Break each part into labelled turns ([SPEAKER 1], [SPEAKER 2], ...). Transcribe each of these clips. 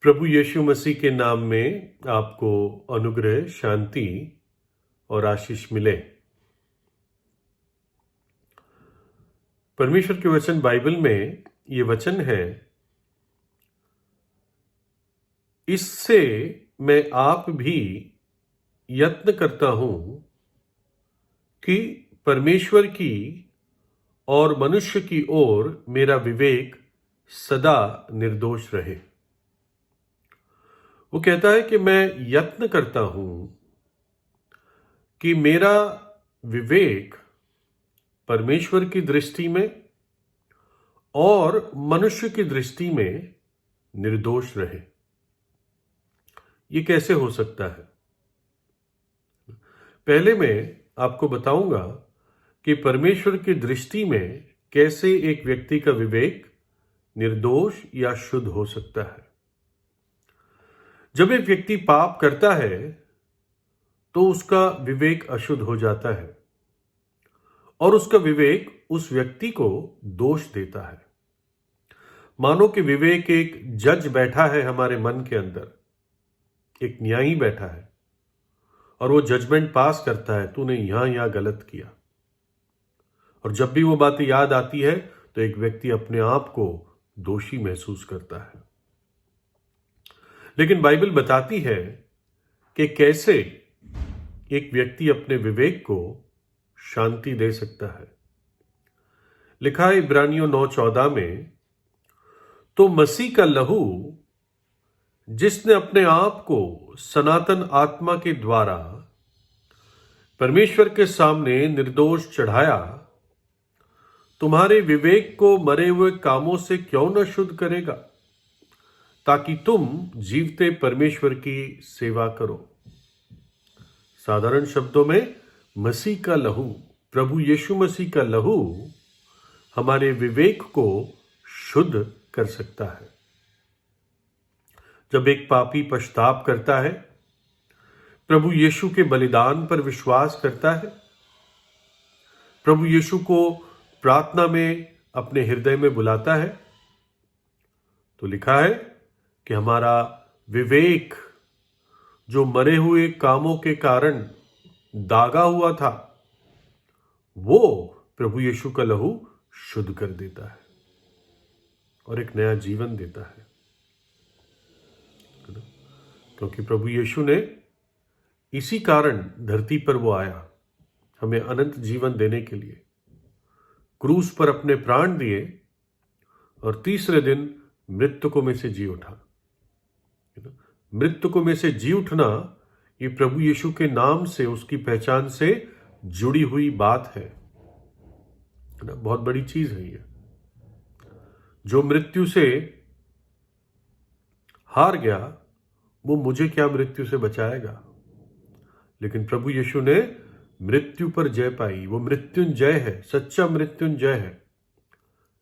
[SPEAKER 1] प्रभु यीशु मसीह के नाम में आपको अनुग्रह, शांति और आशीष मिले। परमेश्वर के वचन बाइबल में ये वचन है, इससे मैं आप भी यत्न करता हूं कि परमेश्वर की और मनुष्य की ओर मेरा विवेक सदा निर्दोष रहे। वो कहता है कि मैं यत्न करता हूं कि मेरा विवेक परमेश्वर की दृष्टि में और मनुष्य की दृष्टि में निर्दोष रहे। ये कैसे हो सकता है? पहले मैं आपको बताऊंगा कि परमेश्वर की दृष्टि में कैसे एक व्यक्ति का विवेक निर्दोष या शुद्ध हो सकता है। जब एक व्यक्ति पाप करता है तो उसका विवेक अशुद्ध हो जाता है और उसका विवेक उस व्यक्ति को दोष देता है। मानो कि विवेक एक जज बैठा है हमारे मन के अंदर, एक न्यायी बैठा है और वो जजमेंट पास करता है, तूने यहां गलत किया। और जब भी वो बातें याद आती है तो एक व्यक्ति अपने आप को दोषी महसूस करता है। लेकिन बाइबल बताती है कि कैसे एक व्यक्ति अपने विवेक को शांति दे सकता है। लिखा है इब्रानियों 9:14 में, तो मसीह का लहू जिसने अपने आप को सनातन आत्मा के द्वारा परमेश्वर के सामने निर्दोष चढ़ाया, तुम्हारे विवेक को मरे हुए कामों से क्यों न शुद्ध करेगा, ताकि तुम जीवते परमेश्वर की सेवा करो। साधारण शब्दों में, मसीह का लहू, प्रभु यीशु मसीह का लहू हमारे विवेक को शुद्ध कर सकता है। जब एक पापी पश्चाताप करता है, प्रभु यीशु के बलिदान पर विश्वास करता है, प्रभु यीशु को प्रार्थना में अपने हृदय में बुलाता है, तो लिखा है कि हमारा विवेक जो मरे हुए कामों के कारण दागा हुआ था, वो प्रभु यीशु का लहू शुद्ध कर देता है और एक नया जीवन देता है। क्योंकि प्रभु यीशु ने इसी कारण धरती पर वो आया, हमें अनंत जीवन देने के लिए। क्रूस पर अपने प्राण दिए और तीसरे दिन मृतकों में से जी उठा। मृतकों में से जी उठना, ये प्रभु यीशु के नाम से, उसकी पहचान से जुड़ी हुई बात है ना। बहुत बड़ी चीज है ये। जो मृत्यु से हार गया, वो मुझे क्या मृत्यु से बचाएगा। लेकिन प्रभु यीशु ने मृत्यु पर जय पाई। वो मृत्युंजय है, सच्चा मृत्युंजय है।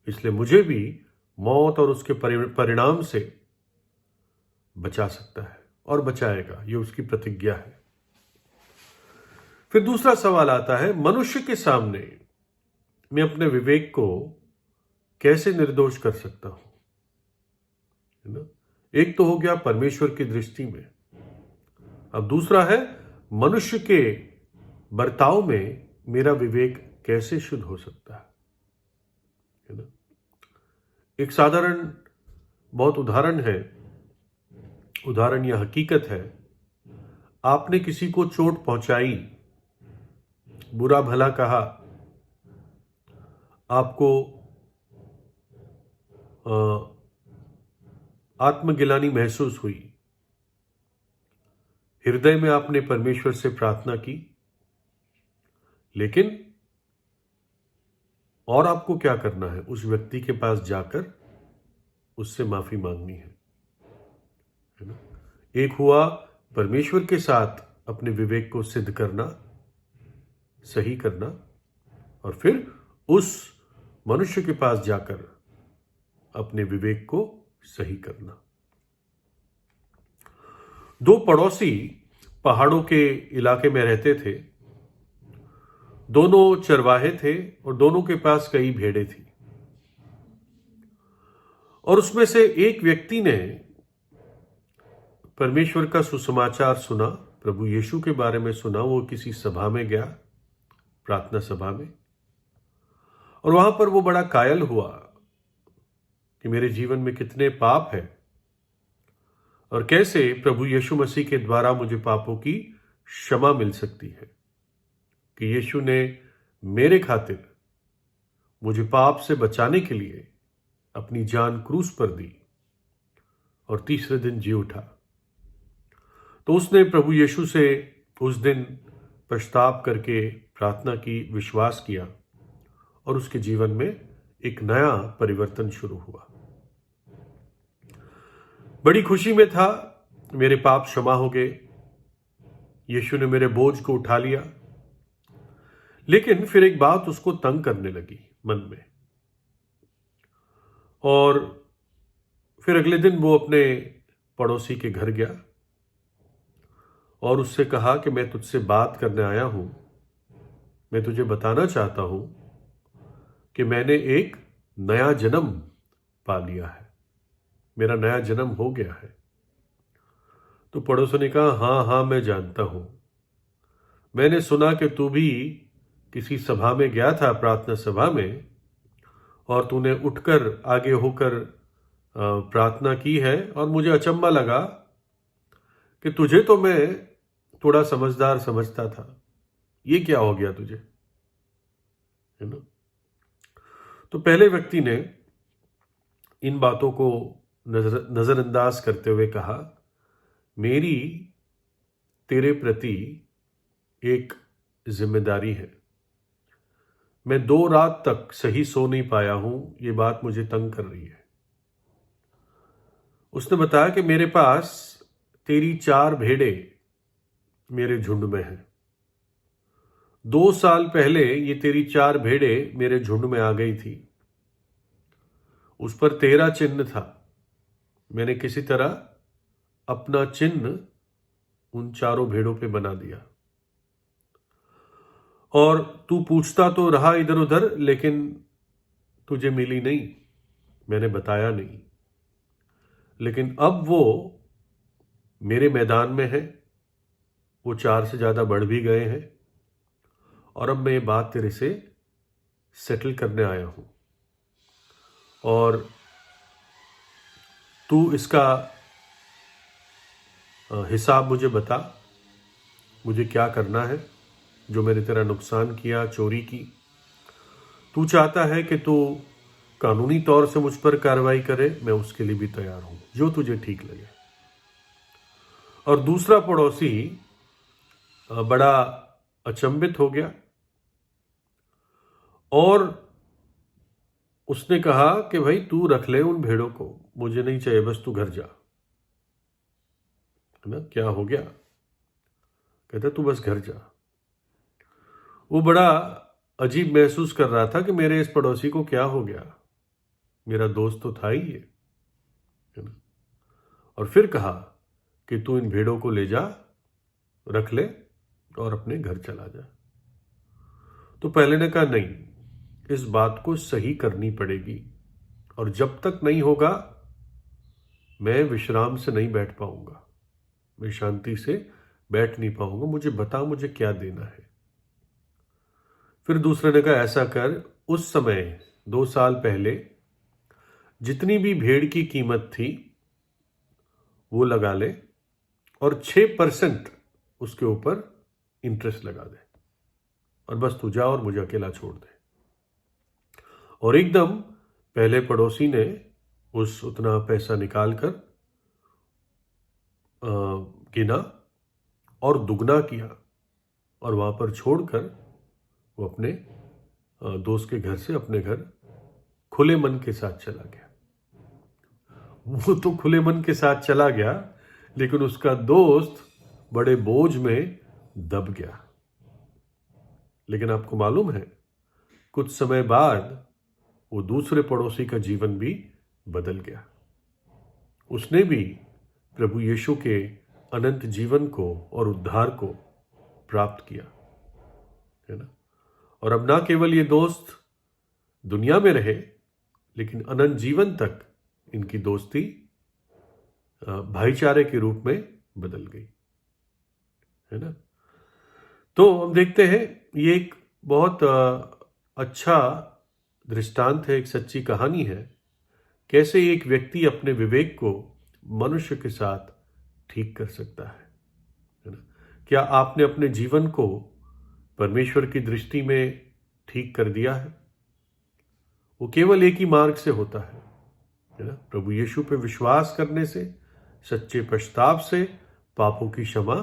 [SPEAKER 1] इसलिए मुझे भी मौत और उसके परिणाम से बचा सकता है और बचाएगा। ये उसकी प्रतिज्ञा है। फिर दूसरा सवाल आता है, मनुष्य के सामने मैं अपने विवेक को कैसे निर्दोष कर सकता हूं, है ना। एक तो हो गया परमेश्वर की दृष्टि में, अब दूसरा है मनुष्य के बर्ताव में मेरा विवेक कैसे शुद्ध हो सकता है ना। एक साधारण बहुत उदाहरण है, उदाहरण या हकीकत है। आपने किसी को चोट पहुंचाई, बुरा भला कहा, आपको आत्मगिलानी महसूस हुई, हृदय में आपने परमेश्वर से प्रार्थना की, लेकिन और आपको क्या करना है? उस व्यक्ति के पास जाकर उससे माफी मांगनी है ना। एक हुआ परमेश्वर के साथ अपने विवेक को सिद्ध करना, सही करना, और फिर उस मनुष्य के पास जाकर अपने विवेक को सही करना। दो पड़ोसी पहाड़ों के इलाके में रहते थे। दोनों चरवाहे थे और दोनों के पास कई भेड़ें थी। और उसमें से एक व्यक्ति ने परमेश्वर का सुसमाचार सुना, प्रभु यीशु के बारे में सुना। वो किसी सभा में गया, प्रार्थना सभा में, और वहां पर वो बड़ा कायल हुआ कि मेरे जीवन में कितने पाप हैं और कैसे प्रभु यीशु मसीह के द्वारा मुझे पापों की क्षमा मिल सकती है, कि यीशु ने मेरे खातिर मुझे पाप से बचाने के लिए अपनी जान क्रूस पर दी और तीसरे दिन जी उठा। तो उसने प्रभु यीशु से उस दिन पश्चाताप करके प्रार्थना की, विश्वास किया, और उसके जीवन में एक नया परिवर्तन शुरू हुआ। बड़ी खुशी में था, मेरे पाप क्षमा हो गए, यीशु ने मेरे बोझ को उठा लिया। लेकिन फिर एक बात उसको तंग करने लगी मन में, और फिर अगले दिन वो अपने पड़ोसी के घर गया और उससे कहा कि मैं तुझसे बात करने आया हूं, मैं तुझे बताना चाहता हूं कि मैंने एक नया जन्म पा लिया है, मेरा नया जन्म हो गया है। तो पड़ोसी ने कहा, हाँ हाँ मैं जानता हूं, मैंने सुना कि तू भी किसी सभा में गया था, प्रार्थना सभा में, और तूने उठकर आगे होकर प्रार्थना की है, और मुझे अचंभा लगा कि तुझे तो मैं थोड़ा समझदार समझता था, ये क्या हो गया तुझे, है ना। तो पहले व्यक्ति ने इन बातों को नजरअंदाज करते हुए कहा, मेरी तेरे प्रति एक जिम्मेदारी है, मैं 2 रात तक सही सो नहीं पाया हूं, ये बात मुझे तंग कर रही है। उसने बताया कि मेरे पास तेरी 4 भेड़ें मेरे झुंड में हैं। 2 साल पहले ये तेरी 4 भेड़ें मेरे झुंड में आ गई थी, उस पर तेरा चिन्ह था, मैंने किसी तरह अपना चिन्ह उन 4 भेड़ों पे बना दिया, और तू पूछता तो रहा इधर उधर, लेकिन तुझे मिली नहीं, मैंने बताया नहीं। लेकिन अब वो मेरे मैदान में है, वो 4 से ज्यादा बढ़ भी गए हैं, और अब मैं ये बात तेरे से सेटल करने आया हूं, और तू इसका हिसाब मुझे बता, मुझे क्या करना है, जो मैंने तेरा नुकसान किया, चोरी की। तू चाहता है कि तू कानूनी तौर से मुझ पर कार्रवाई करे, मैं उसके लिए भी तैयार हूं, जो तुझे ठीक लगे। और दूसरा पड़ोसी बड़ा अचंभित हो गया, और उसने कहा कि भाई तू रख ले उन भेड़ों को, मुझे नहीं चाहिए, बस तू घर जा। है ना, क्या हो गया? कहता तू बस घर जा। वो बड़ा अजीब महसूस कर रहा था कि मेरे इस पड़ोसी को क्या हो गया, मेरा दोस्त तो था ही ये, है ना। और फिर कहा कि तू इन भेड़ों को ले जा, रख ले, और अपने घर चला जा। तो पहले ने कहा नहीं, इस बात को सही करनी पड़ेगी, और जब तक नहीं होगा मैं विश्राम से नहीं बैठ पाऊंगा, मैं शांति से बैठ नहीं पाऊंगा, मुझे बता मुझे क्या देना है। फिर दूसरे ने कहा ऐसा कर, उस समय 2 साल पहले जितनी भी भेड़ की कीमत थी वो लगा ले, और 6% उसके ऊपर इंटरेस्ट लगा दे, और बस तू जा और मुझे अकेला छोड़ दे। और एकदम पहले पड़ोसी ने उतना पैसा निकालकर गिना और दुगना किया, और वहां पर छोड़कर वो अपने दोस्त के घर से अपने घर खुले मन के साथ चला गया। वो तो खुले मन के साथ चला गया, लेकिन उसका दोस्त बड़े बोझ में दब गया। लेकिन आपको मालूम है, कुछ समय बाद वो दूसरे पड़ोसी का जीवन भी बदल गया। उसने भी प्रभु यीशु के अनंत जीवन को और उद्धार को प्राप्त किया, है ना। और अब ना केवल ये दोस्त दुनिया में रहे, लेकिन अनंत जीवन तक इनकी दोस्ती भाईचारे के रूप में बदल गई, है ना। तो हम देखते हैं ये एक बहुत अच्छा दृष्टांत है, एक सच्ची कहानी है, कैसे एक व्यक्ति अपने विवेक को मनुष्य के साथ ठीक कर सकता है ना। क्या आपने अपने जीवन को परमेश्वर की दृष्टि में ठीक कर दिया है? वो केवल एक ही मार्ग से होता है ना, प्रभु यीशु पे विश्वास करने से, सच्चे पश्चाताप से, पापों की क्षमा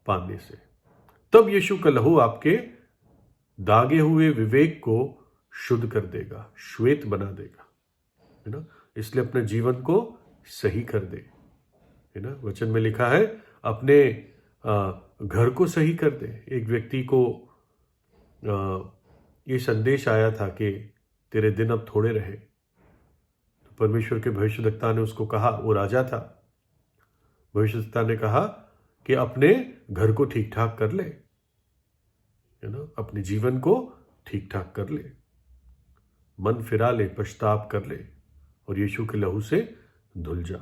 [SPEAKER 1] पाने से। तब यीशु का लहू आपके दागे हुए विवेक को शुद्ध कर देगा, श्वेत बना देगा, है ना। इसलिए अपने जीवन को सही कर दे, है ना। वचन में लिखा है अपने घर को सही कर दे। एक व्यक्ति को ये संदेश आया था कि तेरे दिन अब थोड़े रहे, तो परमेश्वर के भविष्यद्वक्ता ने उसको कहा, वो राजा था, भविष्यद्वक्ता ने कहा कि अपने घर को ठीक ठाक कर ले, है ना, अपने जीवन को ठीक ठाक कर ले, मन फिरा ले, पछताप कर ले और यीशु के लहू से धुल जा,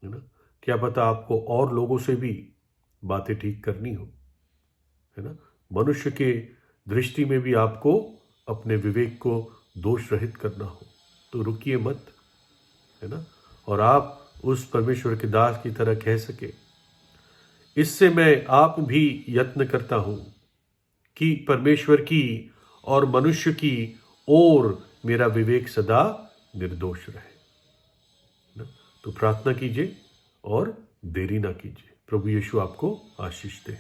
[SPEAKER 1] है ना। क्या पता आपको और लोगों से भी बातें ठीक करनी हो, है ना। मनुष्य के दृष्टि में भी आपको अपने विवेक को दोष रहित करना हो तो रुकिए मत, है ना। और आप उस परमेश्वर के दास की तरह कह सके, इससे मैं आप भी यत्न करता हूं कि परमेश्वर की और मनुष्य की ओर मेरा विवेक सदा निर्दोष रहे ना। तो प्रार्थना कीजिए और देरी ना कीजिए। प्रभु यीशु आपको आशीष दे।